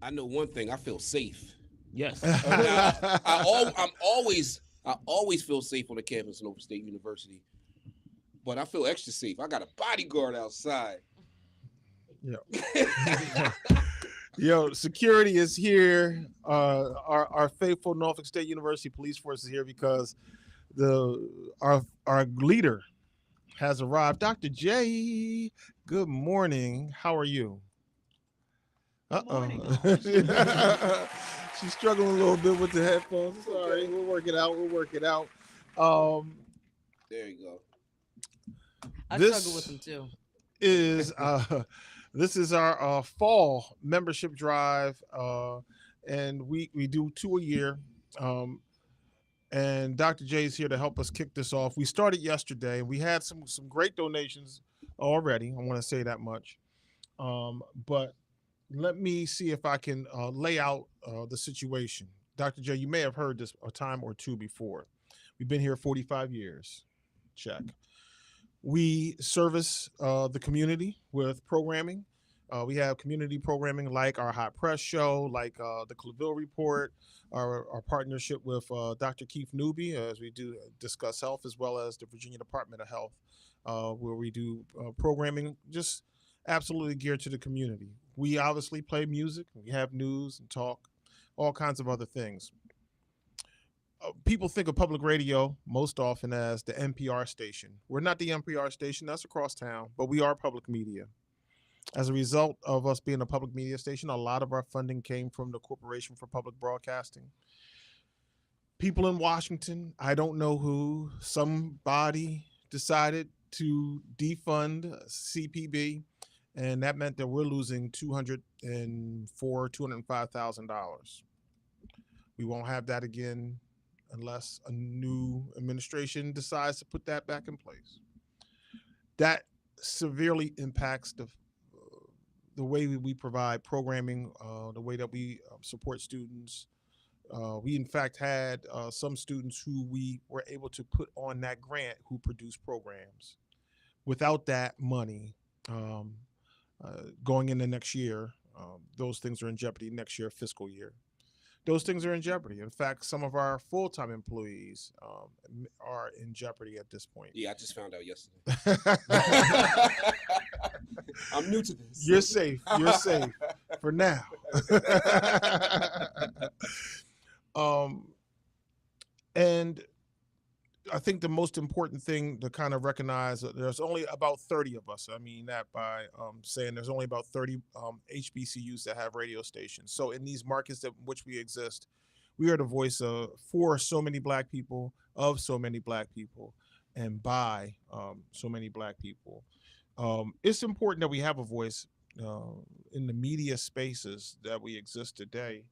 I know one thing. I feel safe. Yes. Now, I always feel safe on the campus of Nova State University, but I feel extra safe. I got a bodyguard outside. Yeah. Yo, security is here. Our faithful Norfolk State University police force is here because our leader has arrived. Dr. J, good morning. How are you? Good morning, Uh-oh. all. She's struggling a little bit with the headphones. Sorry, Okay. we'll work it out. We'll work it out. Um, There you go. I struggle with this them too. is this is our fall membership drive, and we do two a year. Um, and Dr. J is here to help us kick this off. We started yesterday. We had some great donations already. I want to say that much. But let me see if I can lay out the situation. Dr. J, you may have heard this a time or two before. We've been here 45 years. Check. We service the community with programming. We have community programming like our Hot Press show, like the Claville Report, our partnership with Dr. Keith Newby, as we do discuss health, as well as the Virginia Department of Health, where we do programming just absolutely geared to the community. We obviously play music, we have news and talk, all kinds of other things. People think of public radio most often as the NPR station. We're not the NPR station, that's across town, but we are public media. As a result of us being a public media station, a lot of our funding came from the Corporation for Public Broadcasting. People in Washington, I don't know who, somebody decided to defund CPB, and that meant that we're losing $205,000. We won't have that again unless a new administration decides to put that back in place. That severely impacts the way we provide programming, the way that we support students. We in fact had some students who we were able to put on that grant who produce programs. Without that money, going into next year, those things are in jeopardy next year, fiscal year. Those things are in jeopardy. In fact, some of our full time employees are in jeopardy at this point. Yeah, I just found out yesterday. I'm new to this. You're safe. You're safe for now. um, and I think the most important thing to kind of recognize that there's only about 30 of us. I mean that by saying there's only about 30 HBCUs that have radio stations. So in these markets that in which we exist, we are the voice of for so many black people, of so many black people, and by so many black people. It's important that we have a voice uh, in the media spaces that we exist today,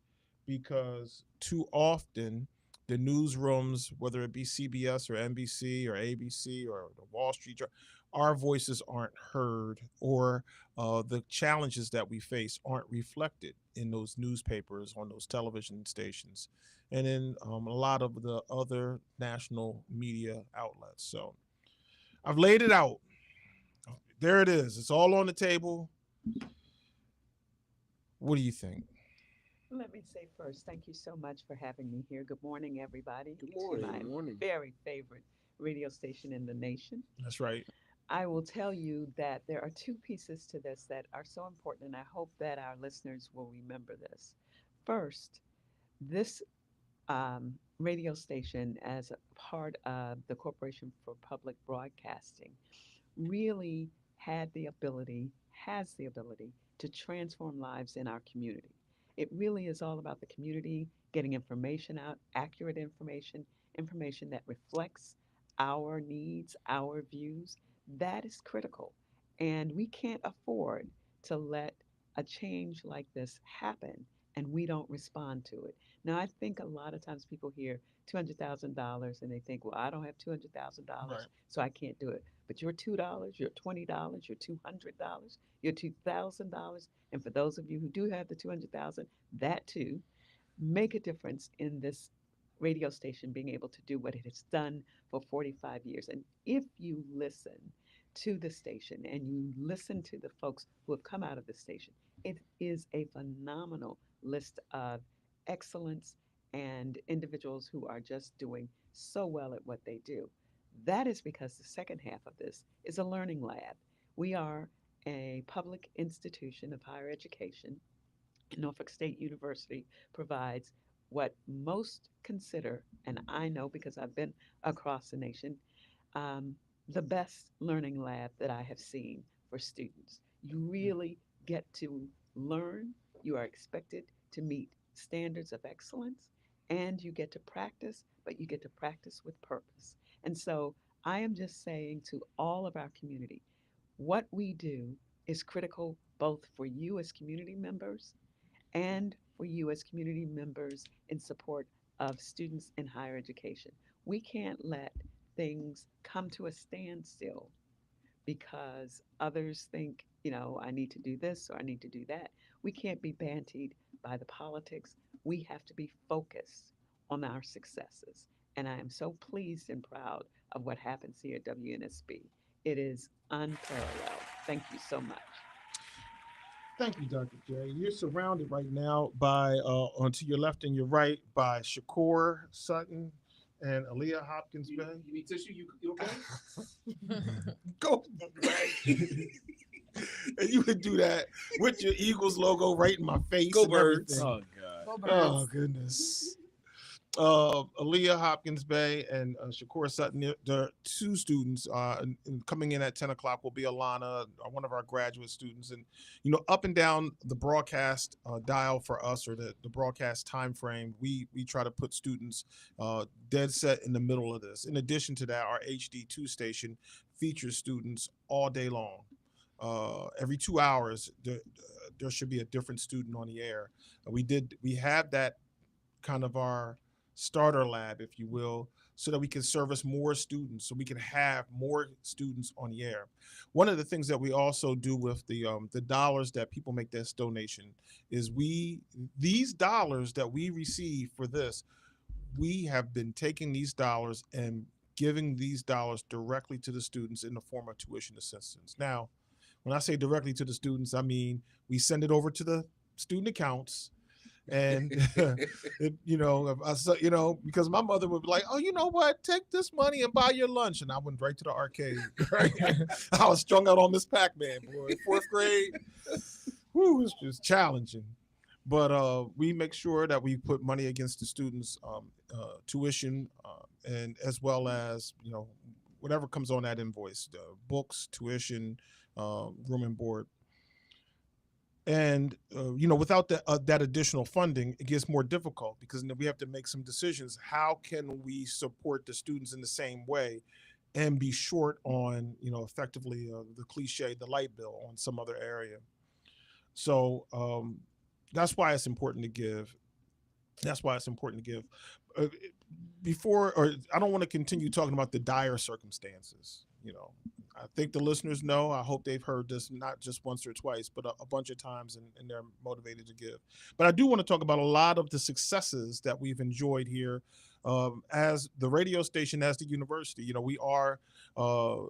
because too often the newsrooms, whether it be CBS or NBC or ABC or the Wall Street Journal, our voices aren't heard, or the challenges that we face aren't reflected in those newspapers, on those television stations, and in a lot of the other national media outlets. So I've laid it out. There it is. It's all on the table. What do you think? Let me say first, thank you so much for having me here. Good morning, everybody, Good to morning. my Good morning. very favorite radio station in the nation. That's right. I will tell you that there are two pieces to this that are so important, and I hope that our listeners will remember this. First, this radio station, as a part of the Corporation for Public Broadcasting, really has the ability to transform lives in our community. It really is all about the community getting information out, accurate information, information that reflects our needs, our views. That is critical. And we can't afford to let a change like this happen and we don't respond to it. Now, I think a lot of times people hear $200,000 and they think, well, I don't have Right. $200,000, so I can't do it. But your $2, your $20, your $200, your $2,000, and for those of you who do have the 200,000, that too make a difference in this radio station being able to do what it has done for 45 years. And if you listen to the station and you listen to the folks who have come out of the station, it is a phenomenal list of excellence and individuals who are just doing so well at what they do. That is because the second half of this is a learning lab. We are a public institution of higher education. Norfolk State University provides what most consider, and I know because I've been across the nation, um, the best learning lab that I have seen for students. You really get to learn, you are expected to meet standards of excellence, and you get to practice, but you get to practice with purpose. And so I am just saying to all of our community, what we do is critical both for you as community members and for you as community members in support of students in higher education. We can't let things come to a standstill because others think, I need to do this or I need to do that. We can't be bantied by the politics. We have to be focused on our successes. And I am so pleased and proud of what happens here at WNSB. It is unparalleled. Thank you so much. Thank you, Dr. J. You're surrounded right now by, on to your left and your right, by Shakur Sutton and Aaliyah Hopkins Bay. You need tissue? You okay? Go. And you would do that with your Eagles logo right in my face. Go and Birds. everything. Go Oh, Birds. goodness. Aaliyah Hopkins Bay and Shakur Sutton, the two students coming in at 10 o'clock will be Alana, one of our graduate students. And, up and down the broadcast dial for us, or the broadcast time frame, we try to put students dead set in the middle of this. In addition to that, our HD2 station features students all day long. Every 2 hours, there should be a different student on the air. We have that kind of our starter lab, if you will, so that we can service more students, so we can have more students on the air. One of the things that we also do with the dollars that people make this donation is these dollars that we receive for this, we have been taking these dollars and giving these dollars directly to the students in the form of tuition assistance. Now, when I say directly to the students, I mean we send it over to the student accounts. And because my mother would be like, "Oh, you know what? Take this money and buy your lunch," and I went right to the arcade. Right? I was strung out on Miss Pac-Man, boy. Fourth grade, whoo, it's just challenging. But we make sure that we put money against the students' tuition, and as well as whatever comes on that invoice: books, tuition, room and board. And without that additional funding, it gets more difficult because we have to make some decisions. How can we support the students in the same way and be short on effectively the cliche, the light bill on some other area? So that's why it's important to give. Uh, Before, or I don't want to continue talking about the dire circumstances. I think the listeners know. I hope they've heard this not just once or twice, but a bunch of times, and they're motivated to give. But I do want to talk about a lot of the successes that we've enjoyed here as the radio station, as the university. We are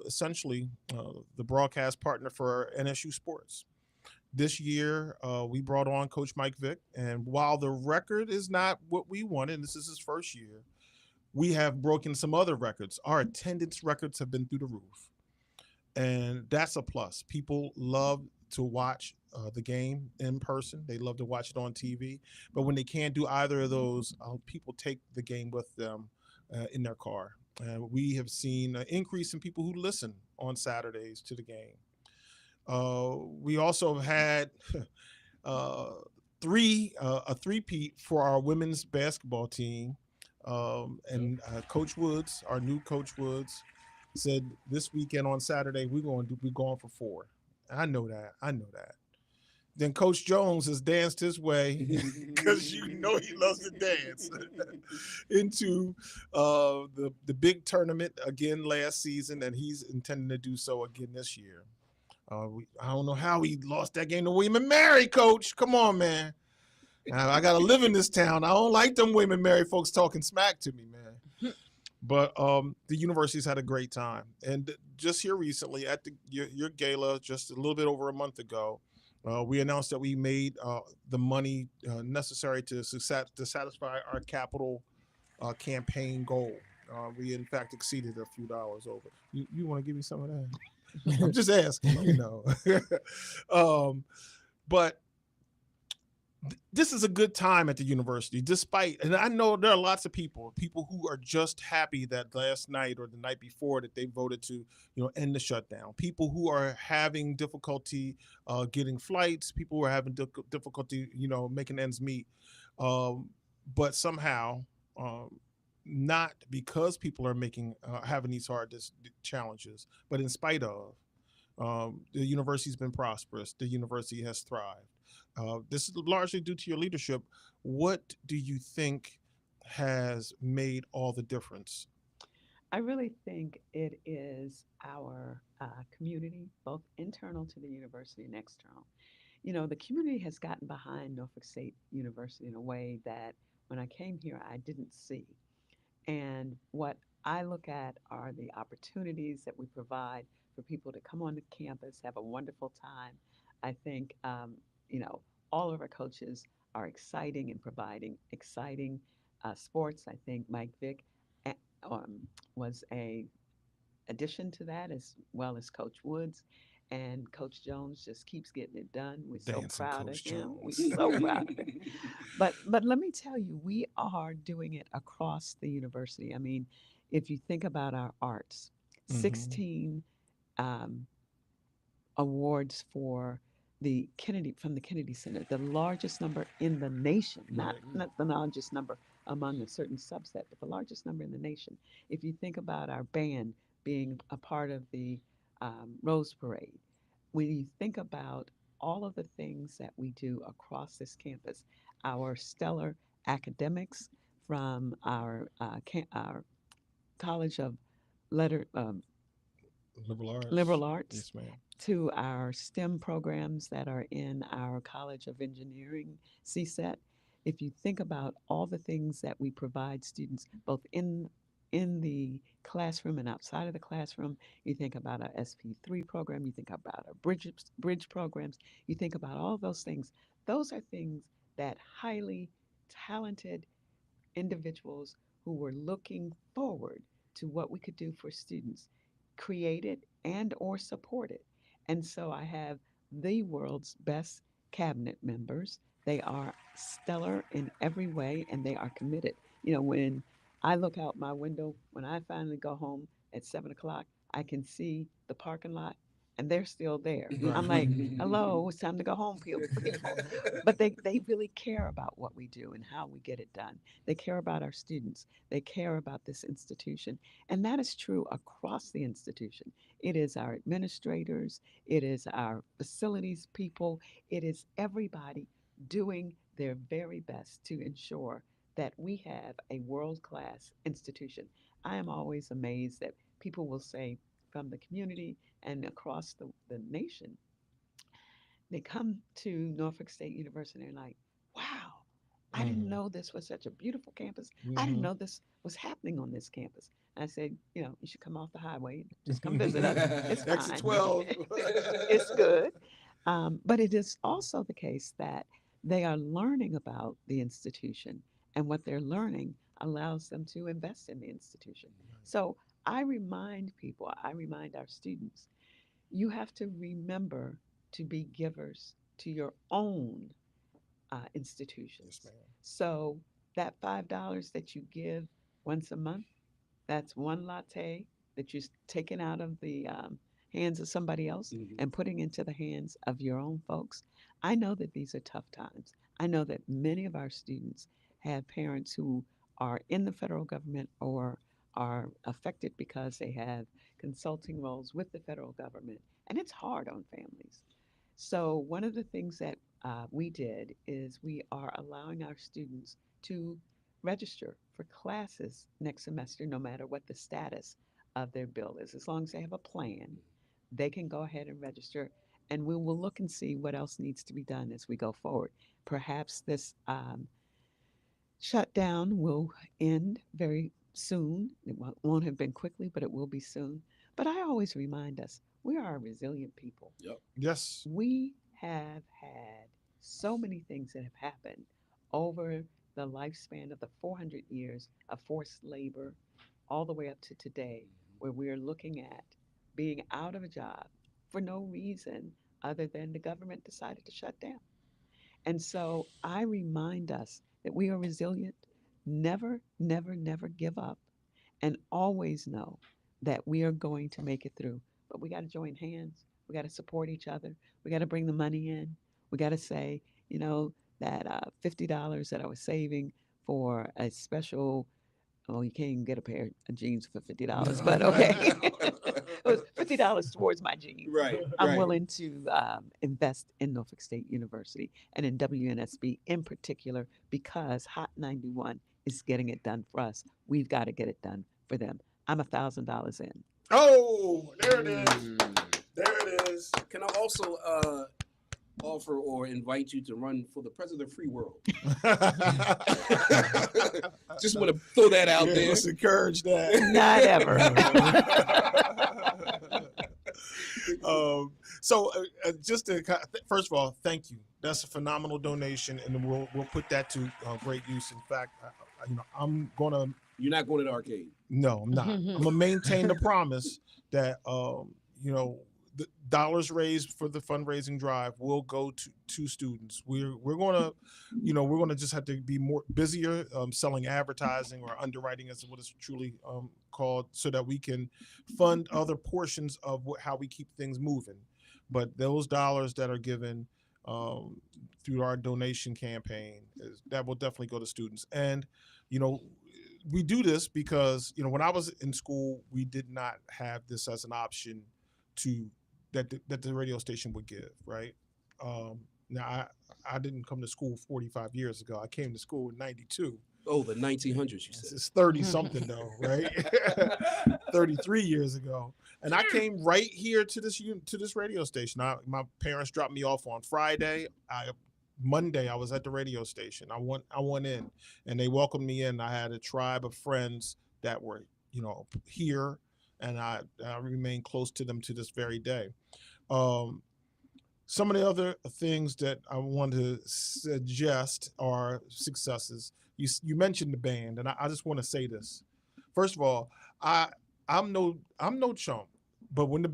essentially the broadcast partner for NSU Sports. This year, we brought on Coach Mike Vick, and while the record is not what we wanted, and this is his first year, we have broken some other records. Our attendance records have been through the roof, and that's a plus. People love to watch the game in person. They love to watch it on TV, but when they can't do either of those, people take the game with them in their car. We have seen an increase in people who listen on Saturdays to the game. We also have had a three-peat for our women's basketball team. And Coach Woods, our new Coach Woods, said this weekend on Saturday we're going for 4. I know that. Then Coach Jones has danced his way because he loves to dance into the big tournament again last season, and he's intending to do so again this year. I don't know how he lost that game to William and Mary, Coach. Come on, man. I got to live in this town. I don't like them William and Mary folks talking smack to me, man. But the university's had a great time. And just here recently at your gala, just a little bit over a month ago, We announced that we made the money necessary to satisfy our capital campaign goal. We in fact exceeded a few dollars over. You want to give me some of that? I'm just asking, but this is a good time at the university, despite, and I know there are lots of people who are just happy that last night or the night before that they voted to, end the shutdown. People who are having difficulty getting flights, people who are having difficulty, making ends meet. But somehow, not because people are having these hard challenges, but in spite of, the university's been prosperous. The university has thrived. This is largely due to your leadership. What do you think has made all the difference? I really think it is our community, both internal to the university and external. The community has gotten behind Norfolk State University in a way that when I came here, I didn't see. And what I look at are the opportunities that we provide for people to come on the campus, have a wonderful time. I think, all of our coaches are exciting and providing exciting sports. I think Mike Vick eh, was a addition to that, as well as Coach Woods. And Coach Jones just keeps getting it done. We're so Dancing proud of Coach him. We're Jones. so proud of him. But let me tell you, we are doing it across the university. I mean, if you think about our arts, Hmm. 16 um, awards for the Kennedy from the Kennedy Center, the largest number in the nation, not, Right. not the largest number among a certain subset, but the largest number in the nation. If you think about our band being a part of the Rose Parade, when you think about all of the things that we do across this campus, our stellar academics from our College of Letter Liberal arts. Liberal Arts Yes, ma'am. to our STEM programs that are in our College of Engineering CSET. If you think about all the things that we provide students both in the classroom and outside of the classroom, you think about our SP3 program, you think about our bridge programs, you think about all those things. Those are things that highly talented individuals who were looking forward to what we could do for students created and or supported. And so I have the world's best cabinet members. They are stellar in every way and they are committed. When I look out my window, when I finally go home at 7 o'clock, I can see the parking lot and they're still there. I'm Right. like, hello, it's time to go home, people. But they really care about what we do and how we get it done. They care about our students. They care about this institution. And that is true across the institution. It is our administrators, it is our facilities people, it is everybody doing their very best to ensure that we have a world class institution. I am always amazed that people will say from the community and across the nation, they come to Norfolk State University and like, wow, I didn't Hmm. know this was such a beautiful campus. I didn't Hmm. know this was happening on this campus. And I said, you should come off the highway and just come visit us. It's Exit fine. 12. It's good. But it is also the case that they are learning about the institution, and what they're learning allows them to invest in the institution. So I remind our students, you have to remember to be givers to your own Yes, institutions. ma'am. So that $5 that you give once a month, that's one latte that you're taking out of the hands of somebody else Mhm. and putting into the hands of your own folks. I know that these are tough times. I know that many of our students have parents who are in the federal government or are affected because they have consulting roles with the federal government, and it's hard on families. So, one of the things that we did is we are allowing our students to register for classes next semester, no matter what the status of their bill is. As long as they have a plan, they can go ahead and register, and we will look and see what else needs to be done as we go forward. Perhaps this shutdown will end very soon. It won't have been quickly, but it will be soon. But I always remind us we are a resilient people. Yep. Yes. We have had so many things that have happened over the lifespan of the 400 years of forced labor, all the way up to today, where we are looking at being out of a job for no reason other than the government decided to shut down. And so I remind us that we are resilient, never, never, never give up, and always know that we are going to make it through. But we got to join hands. We got to support each other. We got to bring the money in. We got to say, you know, that $50 that I was saving for a special, oh, you can't even get a pair of jeans for $50, but okay. It was $50 towards my jeans. Right, I'm right. willing to invest in Norfolk State University and in WNSB in particular because Hot 91 is getting it done for us. We've got to get it done for them. I'm $1,000 in. Oh, there it is. Mm. There it is. Can I also offer or invite you to run for the president of the free world? Just want to throw that out there. Let's encourage that. Not ever. Just to first of all, thank you. That's a phenomenal donation, and we'll put that to great use. In fact, I'm gonna. You're not going to the arcade. No, I'm not. I'm gonna maintain the promise that the dollars raised for the fundraising drive will go to students. We're gonna just have to be more busier selling advertising or underwriting, as what it's truly called, so that we can fund other portions of how we keep things moving. But those dollars that are given through our donation campaign, that will definitely go to students. And we do this because when I was in school, we did not have this as an option that the radio station would give, right? Now I didn't come to school 45 years ago. I came to school in 92. Oh, the 1900s, you said. It's 30 something though, right? 33 years ago. And I came right here to this radio station. My parents dropped me off on Friday. Monday I was at the radio station. I went in and they welcomed me in. I had a tribe of friends that were, here, and I remain close to them to this very day. Some of the other things that I want to suggest are successes. You mentioned the band, and I just want to say this. First of all, I'm no chump, but when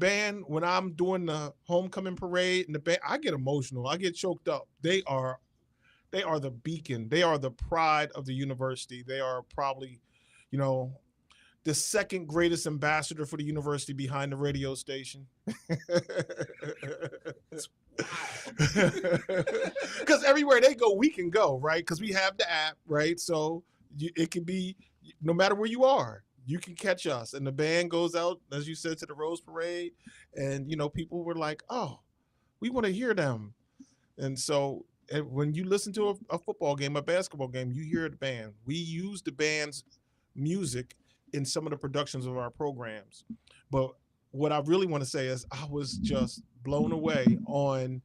I'm doing the homecoming parade and the band, I get emotional. I get choked up. They are the beacon. They are the pride of the university. They are probably, the second greatest ambassador for the university behind the radio station. Because everywhere they go, we can go, right? Because we have the app, right? So it can be no matter where you are, you can catch us. And the band goes out, as you said, to the Rose Parade, and people were like, "Oh, we want to hear them." And so when you listen to a football game, a basketball game, you hear the band. We use the band's music in some of the productions of our programs. But what I really want to say is I was just blown away on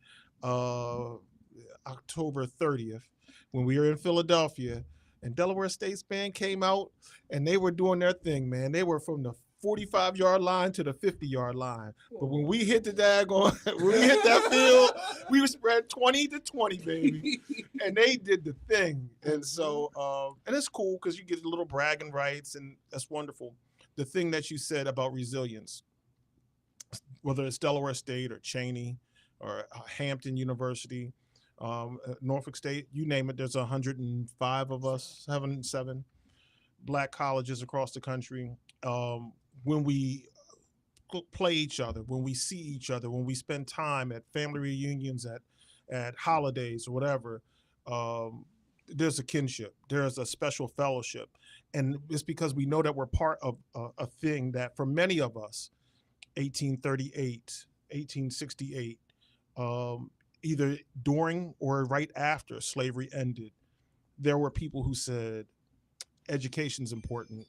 October 30th when we were in Philadelphia and Delaware State's band came out and they were doing their thing, man. They were from the 45-yard line to the 50-yard line. But when we hit when we hit that field, we were spread 20-20, baby. And they did the thing. And so, and it's cool because you get a little bragging rights, and that's wonderful. The thing that you said about resilience, whether it's Delaware State or Cheney or Hampton University, Norfolk State, you name it, there's 105 of us, 7 Black colleges across the country. When we play each other, when we see each other, when we spend time at family reunions, at holidays or whatever, there's a kinship, there's a special fellowship. And it's because we know that we're part of a thing that for many of us, 1838, 1868, either during or right after slavery ended, there were people who said, education's important.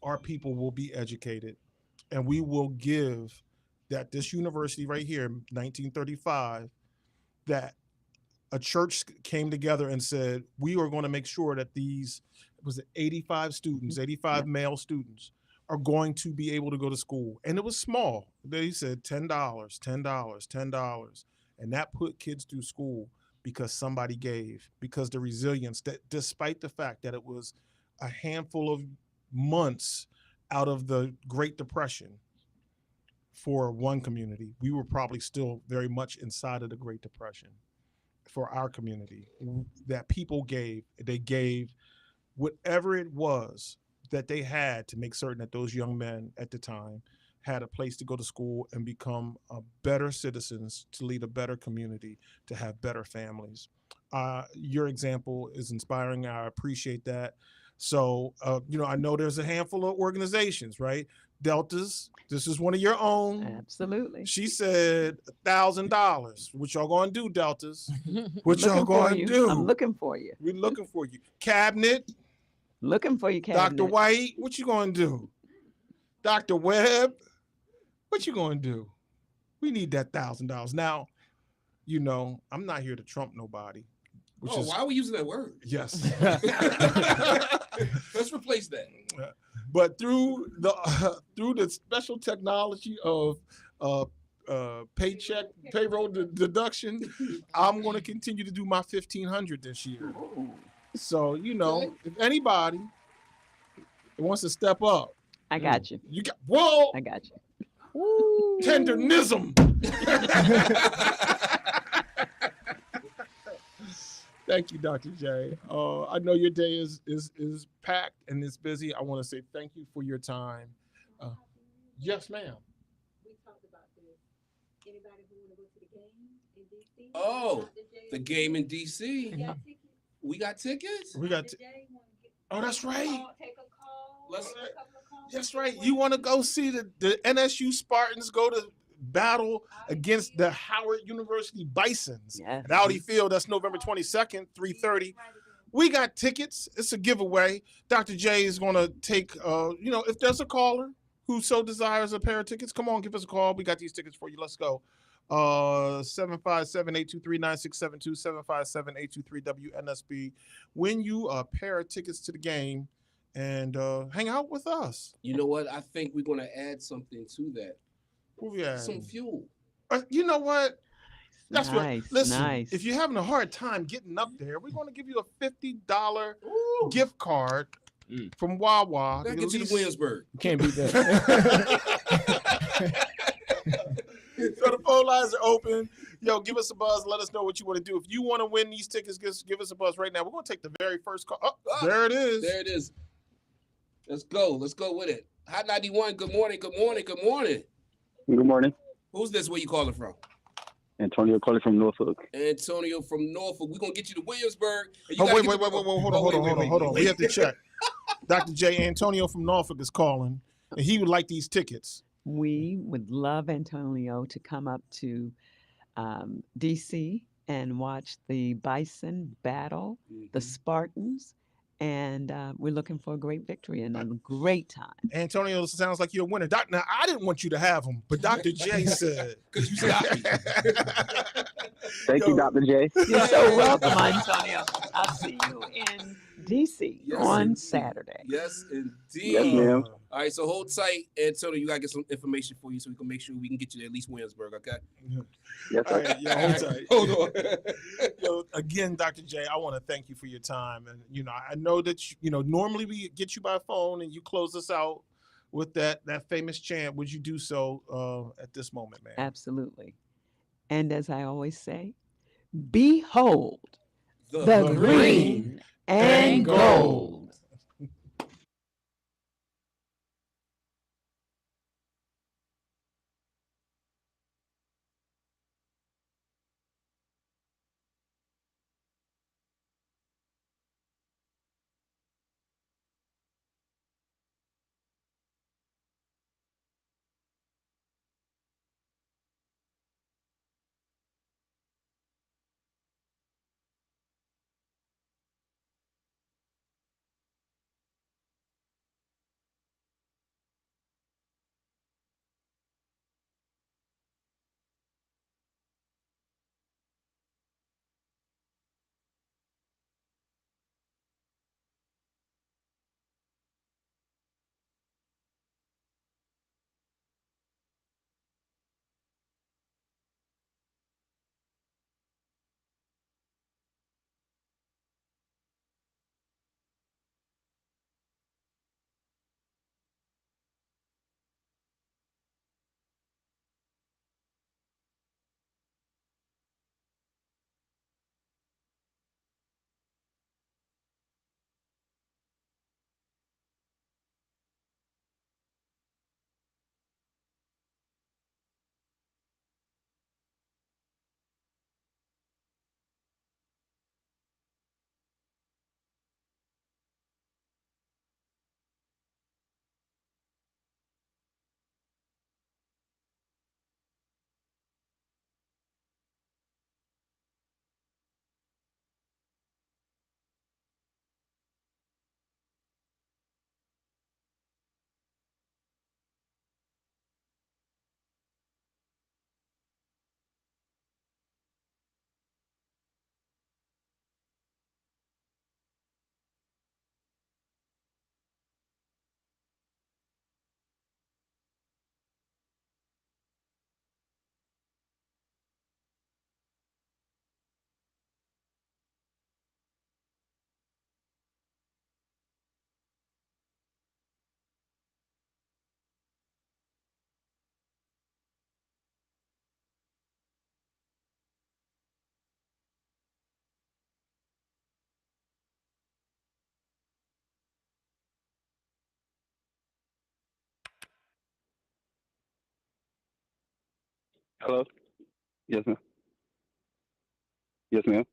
Our people will be educated, and we will give that this university right here, 1935, that a church came together and said, we are going to make sure that these, was it 85 students, 85 male students are going to be able to go to school. And it was small. They said $10, $10, $10. and that put kids through school because somebody gave, because the resilience that despite the fact that it was a handful of months out of the Great Depression for one community, we were probably still very much inside of the Great Depression for our community. That people gave, they gave whatever it was that they had to make certain that those young men at the time had a place to go to school and become better citizens, to lead a better community, to have better families. Your example is inspiring. I appreciate that. So, I know there's a handful of organizations, right? Deltas, this is one of your own. Absolutely. She said $1,000. What y'all gonna do, Deltas? What Looking y'all for gonna you. do? I'm looking for you. We're looking for you. Cabinet, Looking for you, Cabinet. Dr. White, what you gonna do? Dr. Webb, what you gonna do? We need that $1,000. Now, I'm not here to trump nobody. Why are we using that word? Yes. Let's replace that. But through the special technology of payroll deduction, I'm going to continue to do my 1,500 this year. So if anybody wants to step up, I got you. You got whoa. I got you. Tendernism. Thank you, Dr. J. I know your day is packed and it's busy. I want to say thank you for your time. Yes, ma'am. We talked about this. Anybody who want to go to the game in DC? Oh, the game in DC. We got tickets. We got tickets? We got. Oh, that's right. Take a call. Let's. Take a couple of calls. That's right. You want to go see the NSU Spartans go to battle against the Howard University Bisons Yes. at Audi Field. That's November 22nd, 3:30. We got tickets. It's a giveaway. Dr. J is going to take, if there's a caller who so desires a pair of tickets, come on, give us a call. We got these tickets for you. Let's go. 757-823-9672, 757-823-WNSB. Win you a pair of tickets to the game and hang out with us. You know what? I think we're going to add something to that. What we add? Some fuel. You know what? That's nice, what. Listen, nice. if you're having a hard time getting up there, we're going to give you a $50 gift card from Wawa. That gets you to Williamsburg. You can't beat that. So the phone lines are open. Yo, give us a buzz. Let us know what you want to do. If you want to win these tickets, give us a buzz right now. We're going to take the very first call. Oh, there it is. There it is. Let's go. Let's go with it. Hot 91, good morning, good morning, good morning. Good morning. Who's this? Where you calling from? Antonio calling from Norfolk. Antonio from Norfolk. We're going to get you to Williamsburg. Wait. Hold on. We have to check. Dr. J. Antonio from Norfolk is calling, and he would like these tickets. We would love Antonio to come up to DC and watch the Bison battle, the Spartans, and we're looking for a great victory and a great time. Antonio sounds like you're a winner. Now, I didn't want you to have him, but Dr. J said. Because you stopped me. Thank you, Dr. J. You're so welcome, Antonio. I'll see you in DC on Saturday. Yes, indeed. Yes, ma'am. All right, so hold tight, Antonio. You got to get some information for you so we can make sure we can get you to at least Williamsburg, okay? Yes, All sir. right, yo, hold tight. Hold on. Yo, again, Dr. J, I want to thank you for your time. And, I know that, normally we get you by phone and you close us out with that famous chant. Would you do so at this moment, man? Absolutely. And as I always say, behold The green and gold. Hello. Yes, ma'am. Yes, ma'am.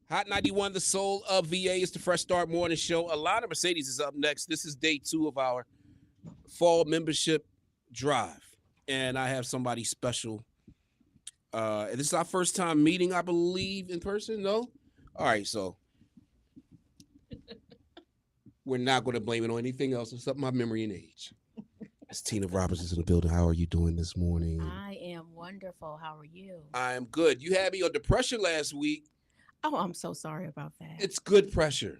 Hot 91, the soul of VA. Is the Fresh Start Morning Show. Alana Mercedes is up next. This is day 2 of our fall membership drive. And I have somebody special. This is our first time meeting, I believe, in person. No? All right, so we're not going to blame it on anything else except my memory and age. It's Tina Roberts is in the building. How are you doing this morning? I am wonderful. How are you? I am good. You had me on depression last week. Oh, I'm so sorry about that. It's good pressure.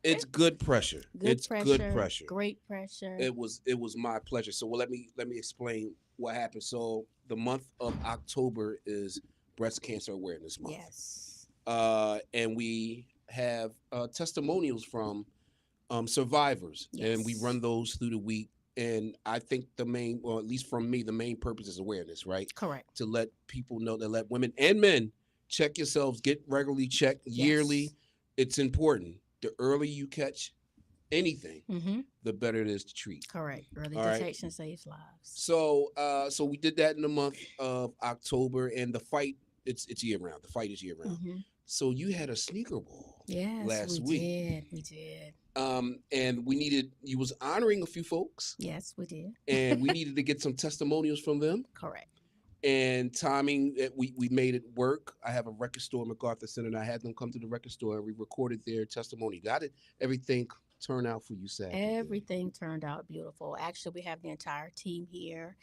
It's good pressure. Good pressure. Good pressure. Great pressure. It was my pleasure. So let me explain what happened. So the month of October is Breast Cancer Awareness Month. Yes. And we have testimonials from survivors, and we Yes. run those through the week. And I think at least from me, the main purpose is awareness, right? Correct. To let people know, to let women and men check yourselves, get regularly checked yearly. Yes. It's important. The earlier you catch anything, Mm-hmm. the better it is to treat. Correct. Early All right. detection saves lives. So we did that in the month of October, and the fight, it's year round. The fight is year round. Mm-hmm. So you had a sneaker ball. Yes, last we week. did. We did. And you was honoring a few folks, Yes, we did. and we needed to get some testimonials from them. Correct. And timing, we made it work. I have a record store in MacArthur Center, and I had them come to the record store, and we recorded their testimony. Got it? Everything turned out for you, Saturday. Everything turned out beautiful. Actually, we have the entire team here.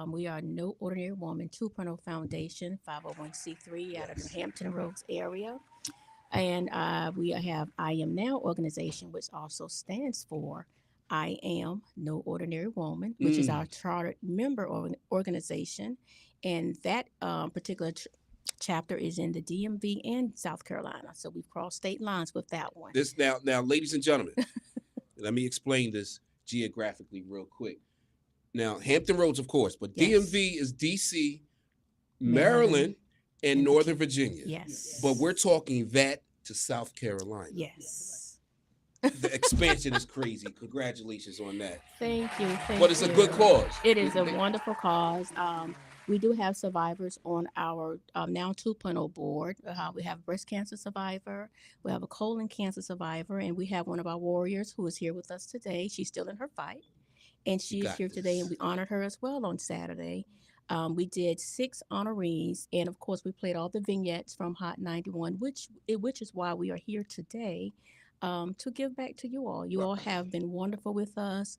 We are No Ordinary Woman 2.0 Foundation, 501c3 out of the Hampton Roads area. And we have I Am Now organization, which also stands for I Am No Ordinary Woman, which is our chartered member organization. And that particular chapter is in the DMV and South Carolina. So we've crossed state lines with that one. This now, ladies and gentlemen, let me explain this geographically real quick. Now, Hampton Roads, of course, but Yes. DMV is DC, Maryland, and Northern Virginia. Yes. But we're talking that to South Carolina. Yes. The expansion is crazy. Congratulations on that. Thank you. But it's a good cause. It is a wonderful cause. We do have survivors on our Now 2.0 board. We have a breast cancer survivor, we have a colon cancer survivor, and we have one of our warriors who is here with us today. She's still in her fight, and she is Got here today, this. and we honored her as well on Saturday. We did 6 honorees, and of course, we played all the vignettes from Hot 91, which is why we are here today, to give back to you all. You all have been wonderful with us.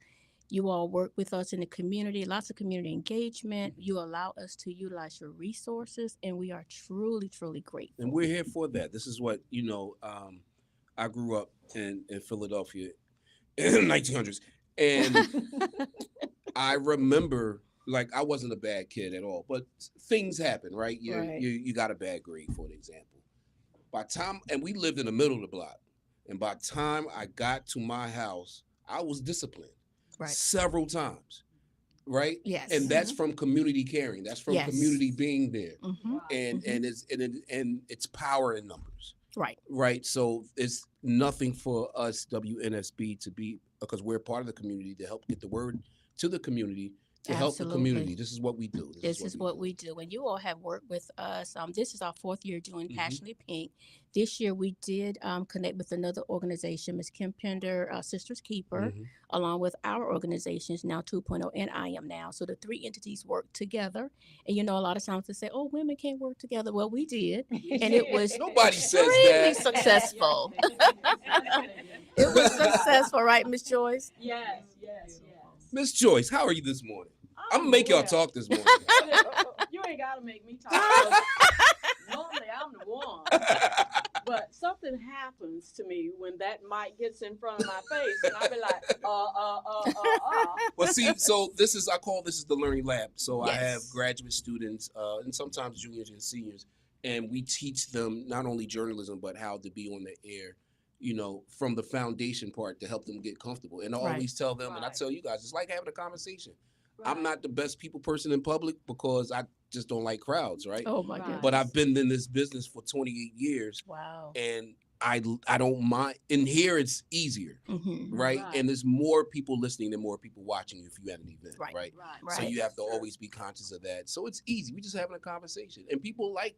You all work with us in the community, lots of community engagement. You allow us to utilize your resources, and we are truly, truly grateful. And we're here for that. This is what, I grew up in Philadelphia in the 1900s. And I remember, like, I wasn't a bad kid at all, but things happen, right? Right. You got a bad grade, for an example. And we lived in the middle of the block. And by the time I got to my house, I was disciplined Right. several times, right? Yes. And that's from community caring. That's from Yes. community being there. Mhm. And it's power in numbers. Right. Right. So it's nothing for us WNSB to be, because we're part of the community, to help get the word to the community, to help the Absolutely. community. This is what we do. This is what we do. And you all have worked with us. This is our 4th year doing Mhm. Passionately Pink. This year we did connect with another organization, Ms. Kim Pender, Sisters Keeper, Mhm. along with our organizations, Now 2.0 and I Am Now. So the 3 entities work together. And a lot of times they say, oh, women can't work together. Well, we did. And it was Nobody says extremely that. successful. It was successful, right, Miss Joyce? Yes. Miss Joyce, how are you this morning? I'm gonna make y'all talk this morning. You ain't gotta make me talk. 'Cause normally I'm the one, but something happens to me when that mic gets in front of my face, and I be like, Well, see, so I call this the learning lab. So I have Yes. graduate students, and sometimes juniors and seniors, and we teach them not only journalism but how to be on the air, from the foundation part, to help them get comfortable. And I Right. always tell them, and I Right. tell you guys, it's like having a conversation. I'm not the best people person in public because I just don't like crowds, right? Oh, my Right. goodness. But I've been in this business for 28 years, Wow. and I don't mind. In here, it's easier, Mhm. right? Right. And there's more people listening than more people watching you if you had an event, Right. right? Right. Right. So you have to always be conscious of that. So it's easy. We're just having a conversation, and people like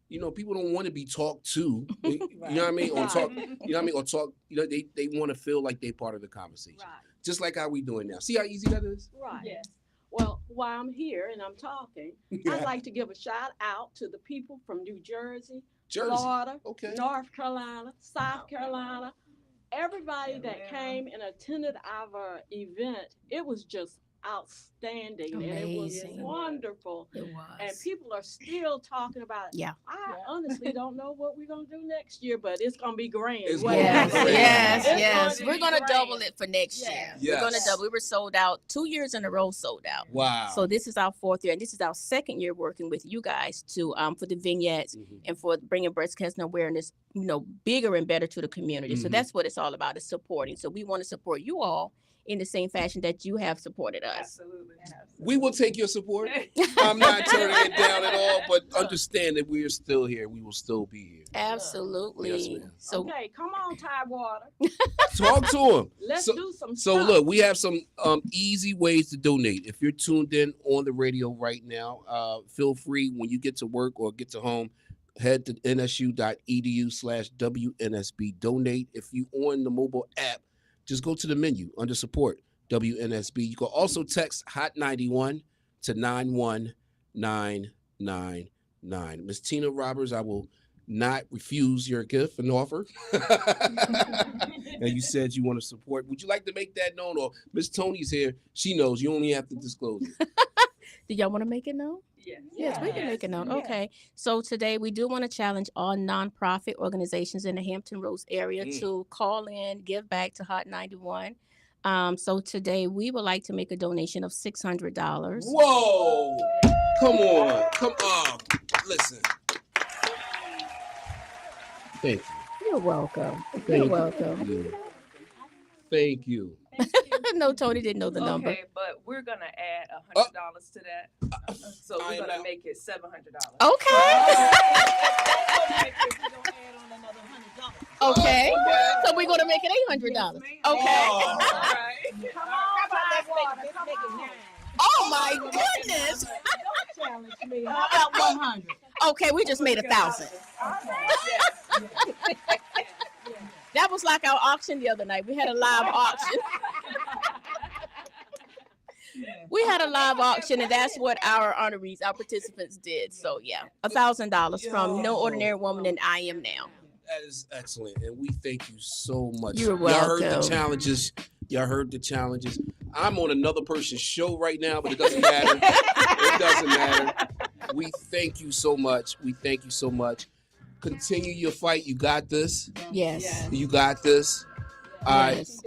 people don't want to be talked to. You know what I mean? Or Right. talk, you know what I mean? Or talk, they want to feel like they're part of the conversation. Right. Just like how we doing now. See how easy that is? Right. Yes. Well, while I'm here and I'm talking, I'd like to give a shout out to the people from New Jersey, Jersey. Florida, Okay. North Carolina, South Carolina. Everybody that came and attended our event, it was just outstanding and it was Amazing. wonderful. It And was. people are still talking about it. Yeah. I honestly don't know what we're gonna do next year, but it's gonna be grand. It's What gonna be Yes, happens. great. yes, It's yes. going to We're be gonna grand. double it for next Yes. year. Yes. We're gonna double. We were sold out 2 years in a row, sold out. Wow. So this is our 4th year, and this is our 2nd year working with you guys to for the vignettes Mhm. and for bringing breast cancer awareness, bigger and better to the community. So Mhm. that's what it's all about, is supporting. So we want to support you all in the same fashion that you have supported us. Absolutely. We will take your support. I'm not turning it down at all, but understand that we are still here. We will still be here. Absolutely. Yes, ma'am. So Okay, come on, Tidewater. Talk to him. Let's So- do some So stuff. look, we have some easy ways to donate. If you're tuned in on the radio right now, feel free when you get to work or get to home, head to nsu.edu/WNSB donate. If you on the mobile app, just go to the menu under support WNSB. You can also text Hot 91 to 91999. Miss Tina Roberts, I will not refuse your gift and offer. And you said you want to support. Would you like to make that known? Or Miss Tony's here. She knows. You only have to disclose it. do y'all want to make it known? Yes. Yes, we can make it known. Yeah. Okay. So today we do want to challenge all nonprofit organizations in the Hampton Roads area Mm. to call in, give back to Hot 91. So today we would like to make a donation of $600. Whoa! Come on. Come on. Listen. Thank You're welcome. Thank You're you. welcome. you. Thank you. No, Tony didn't know the number. Okay, but we're gonna add Oh. $100 to that, so I we're gonna know. make it $700. Okay. Okay. So we're gonna make it $800. Okay. All right. Come on, Tidewater. Come on. Oh my goodness. Challenge me. How about 100? Okay, we just made 1,000. That was like our auction the other night. We had a live auction. We had a live auction, and that's what our honorees, our participants did. So yeah, $1,000 from No Ordinary Woman and I Am Now. That is excellent. And we thank you so much. You're Y'all heard the welcome. challenges. Y'all heard the challenges. I'm on another person's show right now, but it doesn't matter. It doesn't matter. We thank you so much. We thank you so much. Continue your fight. You got this. Yes. You got this. All right. Yes.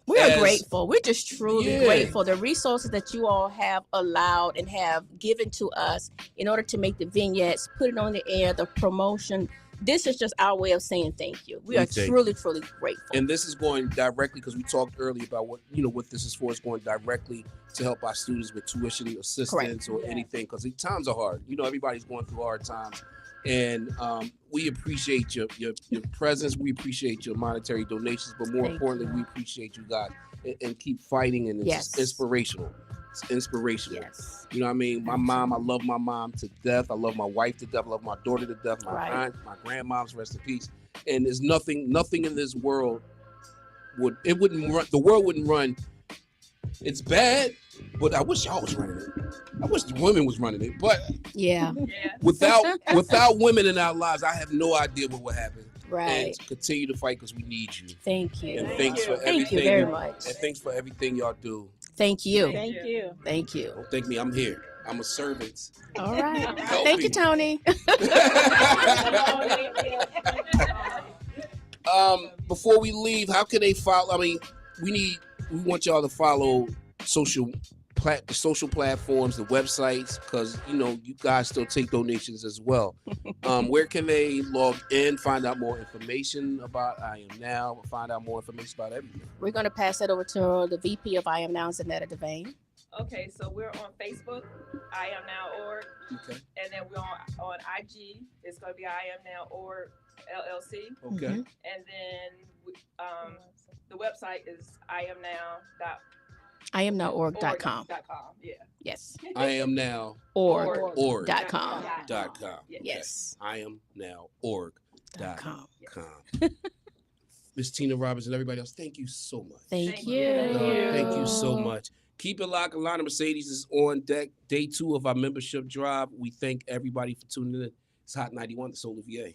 We are As- grateful. We're just truly Yeah. grateful. The resources that you all have allowed and have given to us in order to make the vignettes, put it on the air, the promotion. This is just our way of saying thank you. We We are thank truly, truly grateful. And this is going directly, because we talked earlier about what this is for. It's going directly to help our students with tuition assistance or anything, because the times are hard. Everybody's going through hard times. And we appreciate your presence. We appreciate your monetary donations, but more Thank importantly, we appreciate you guys and keep fighting. And it's Yes. inspirational. It's inspirational. Yes. You know what I mean? My mom, I love my mom to death. I love my wife to death. I love my daughter to death. My Right. aunt, my grandmom's, rest in peace. And there's nothing in this world wouldn't run. The world wouldn't run. It's bad, but I wish y'all was running it. I wish the women was running it. But Yeah. Yeah. without women in our lives, I have no idea what would happen. Right. And continue to fight, because we need you. Thank you. And Thank thanks you. for Thank everything. you very much. And thanks for everything y'all do. Thank you. Thank you. Thank you. Don't thank me. I'm here. I'm a servant. All right. Help Thank me. you, Tony. Before we leave, how can they follow? I mean, we want y'all to follow social platforms, the websites, because you guys still take donations as well. Where can they log in, find out more information about I Am Now, find out more information about everything? We're going to pass that over to the VP of I Am Now, Zanetta Devane. Okay, so we're on Facebook, I Am Now Org, Okay. and then we're on IG. It's gonna be I Am Now Org LLC, Okay. Mhm. and then the website is I am now org.com. Yeah. Yes. I am now Org.com. org.com. Yes. Yes. I am now org.com. .com. Miss Tina Roberts and everybody else, thank you so much. Thank you. Thank you so much. Keep it locked. Alana Mercedes is on deck. Day 2 of our membership drive. We thank everybody for tuning in. It's Hot 91, the Soul of VA.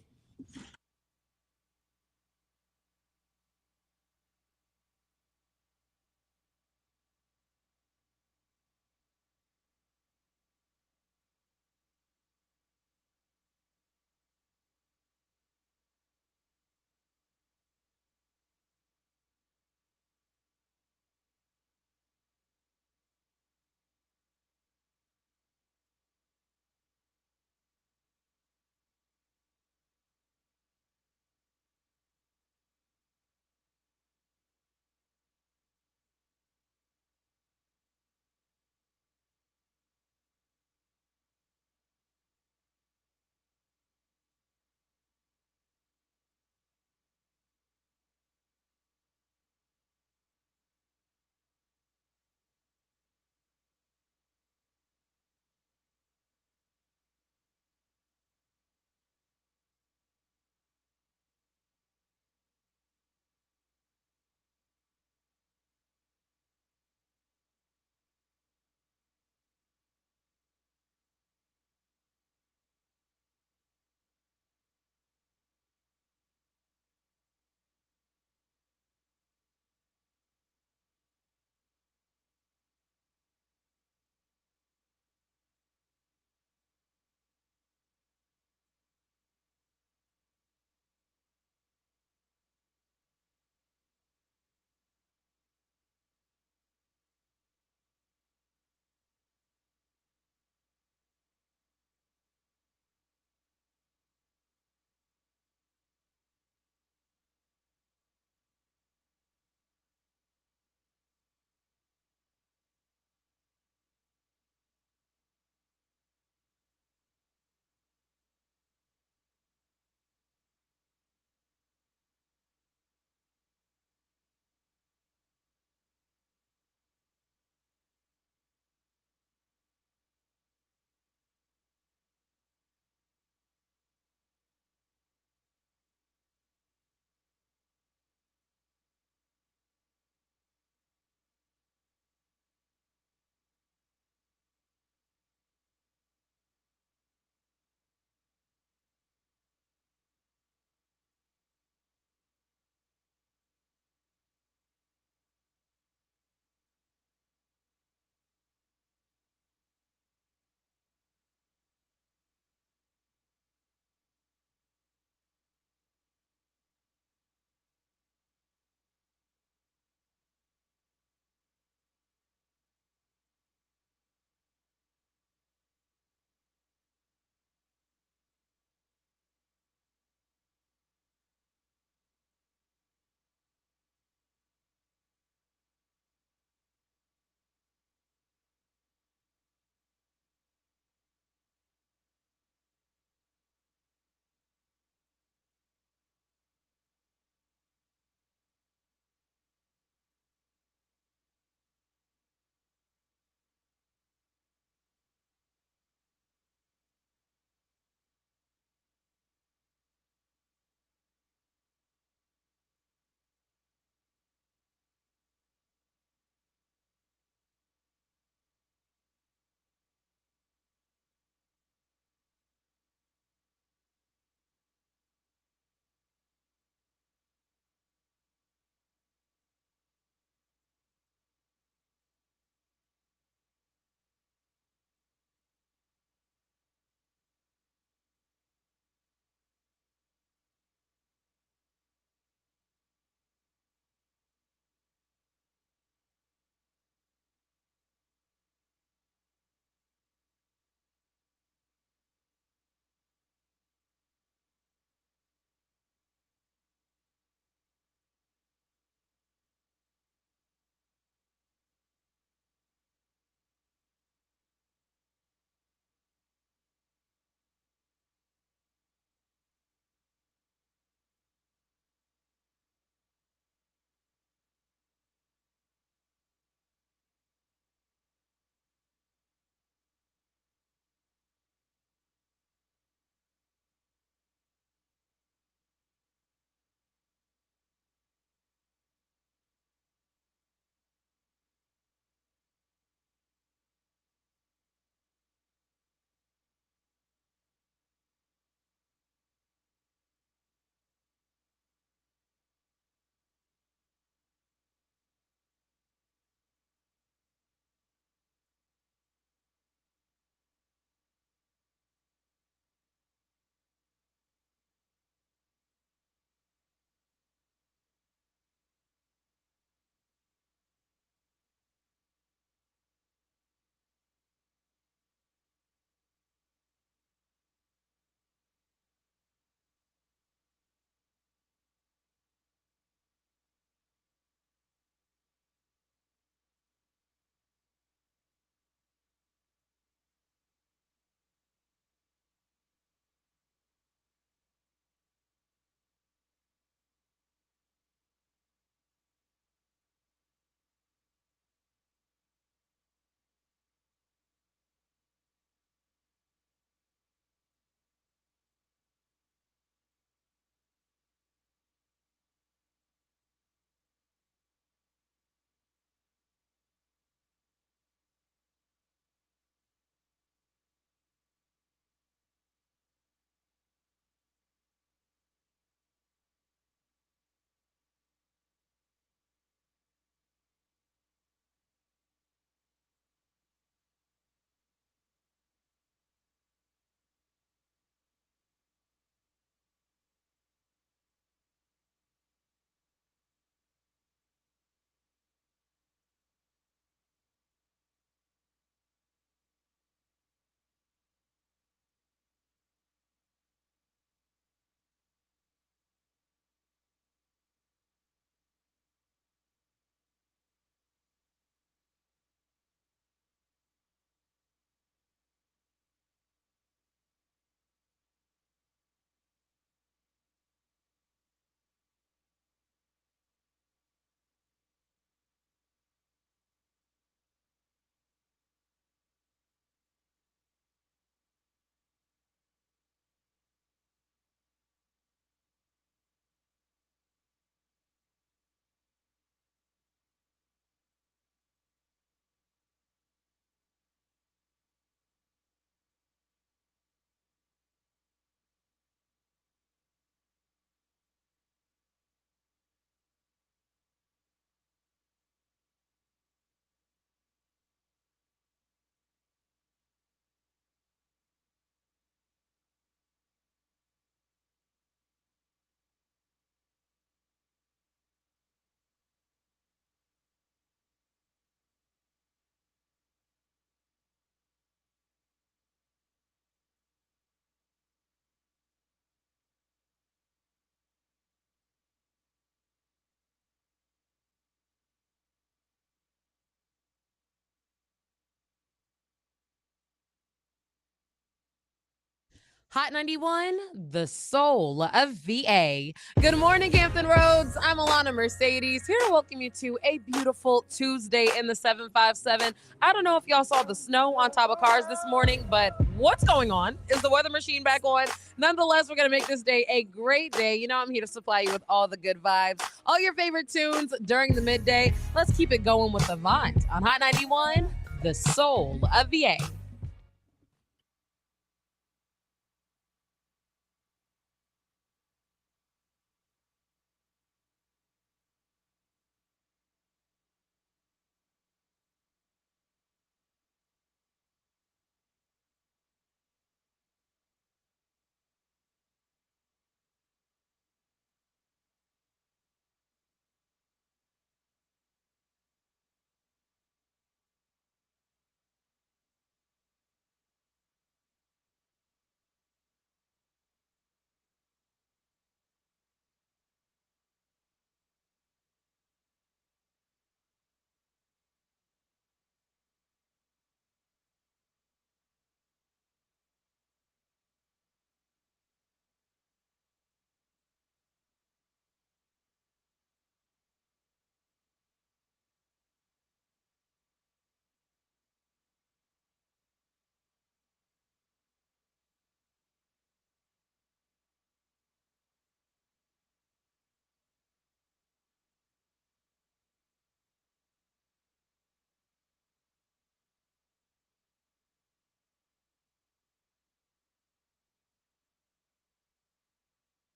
Hot 91, the soul of VA. Good morning, Hampton Roads. I'm Alana Mercedes, here to welcome you to a beautiful Tuesday in the 757. I don't know if y'all saw the snow on top of cars this morning, but what's going on? Is the weather machine back on? Nonetheless, we're going to make this day a great day. You know, I'm here to supply you with all the good vibes, all your favorite tunes during the midday. Let's keep it going with the vibes on Hot 91, the soul of VA.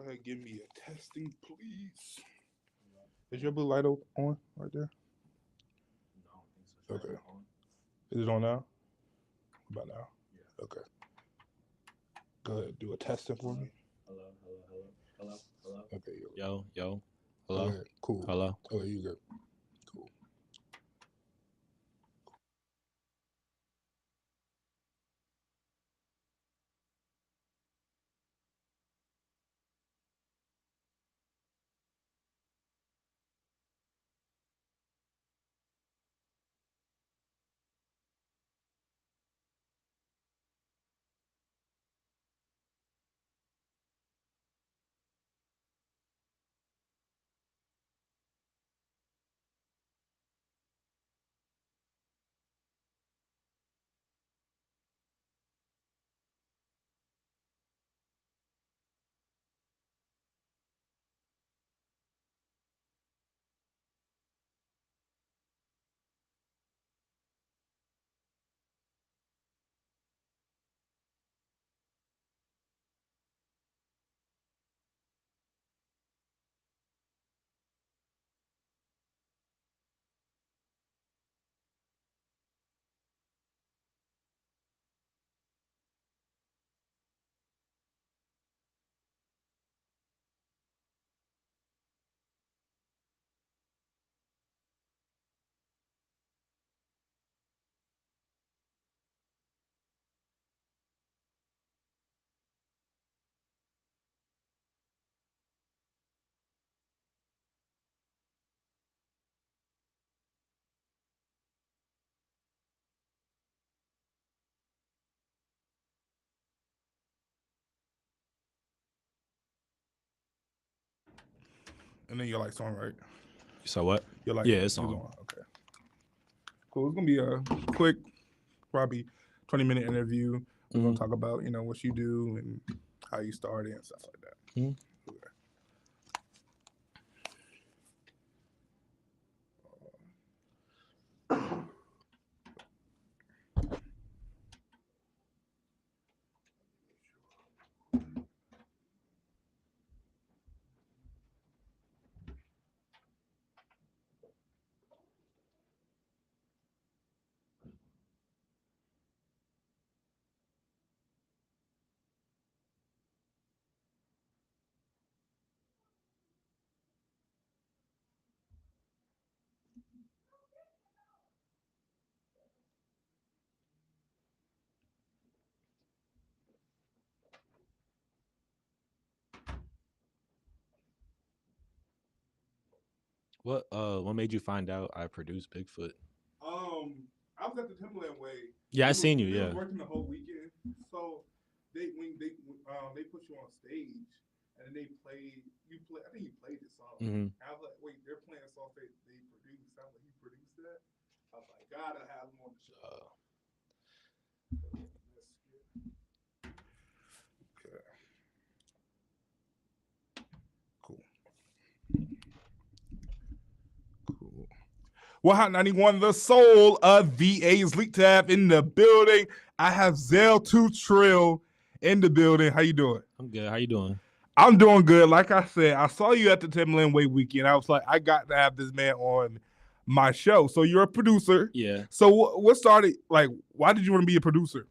Go ahead, give me a testing, please. Is your blue light on right there? Okay. Is it on now? About now? Yeah. Okay. Go ahead, do a testing for me. Hello. Okay. Yo. Go Hello. ahead. Cool. Hello. Okay, you good. Cool. And then your light's on, right? So what? Your light Yeah, it's is on. Okay. Cool. It's gonna be a quick, probably 20-minute interview. We're gonna talk about what you do and how you started and stuff like that. Mhm. What made you find out I produced Bigfoot? I was at the Timberland Way. Yeah, I seen you. We Yeah. was working the whole weekend, so they put you on stage and then they played. I think you played this song. Mhm. I was like, wait, they're playing a song they produced. I was like, you produced that? I was like, gotta have them on the show. Okay. Cool. Cool. Well, Hot 91, the soul of VA's Leak Tab in the building. I have Zell 2 Trill in the building. How you doing? I'm good. How you doing? I'm doing good. Like I said, I saw you at the Timberland Way weekend. I was like, I got to have this man on my show. So you're a producer. Yeah. So what started, why did you want to be a producer?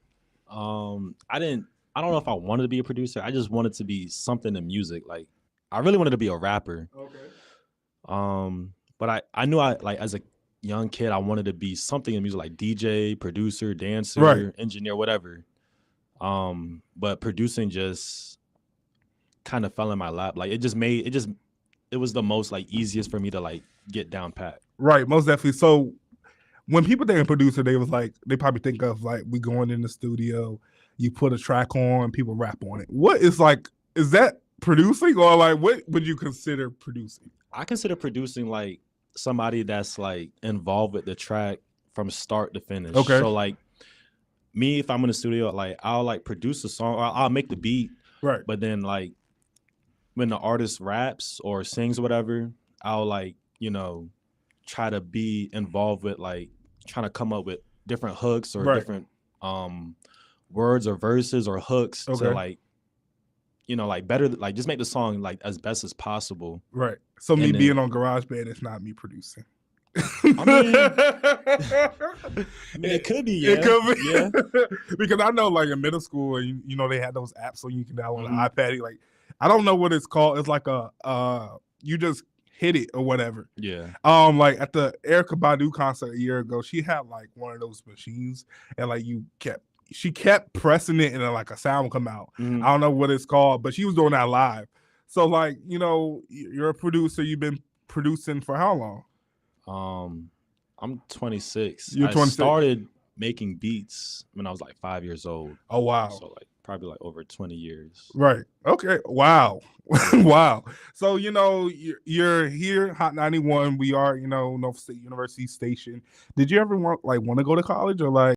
I don't know if I wanted to be a producer. I just wanted to be something in music. Like, I really wanted to be a rapper. Okay. But I knew as a young kid, I wanted to be something in music, like DJ, producer, dancer, Right. engineer, whatever. But producing just kind of fell in my lap. Like, it was the most easiest for me to get down pat. Right, most definitely. So when people think of producer, they probably think of we going in the studio, you put a track on, people rap on it. What is is that producing, or what would you consider producing? I consider producing somebody that's involved with the track from start to finish. Okay. So me, if I'm in the studio, I'll produce a song, or I'll make the beat. Right. But then when the artist raps or sings or whatever, I'll try to be involved with trying to come up with different hooks or Right. different words or verses or hooks Okay. to you know, like better, like just make the song like as best as possible. Right. So me And then- being on GarageBand is not me producing. I mean, it could be, yeah. It could be. Yeah. Because I know, like in middle school, you know, they had those apps so you can download an Mhm. iPad. Like, I don't know what it's called. It's like you just hit it or whatever. Yeah. Like at the Erykah Badu concert a year ago, she had like one of those machines, and like she kept pressing it, and then like a sound would come out. Mhm. I don't know what it's called, but she was doing that live. So like, you know, you're a producer. You've been producing for how long? I'm 26. You're 26. I started making beats when I was like 5 years old. Oh wow. So like probably like over 20 years. Right. Okay. Wow. Wow. So, you know, you're here, Hot 91. We are, you know, Norfolk State University station. Did you ever want to go to college or like?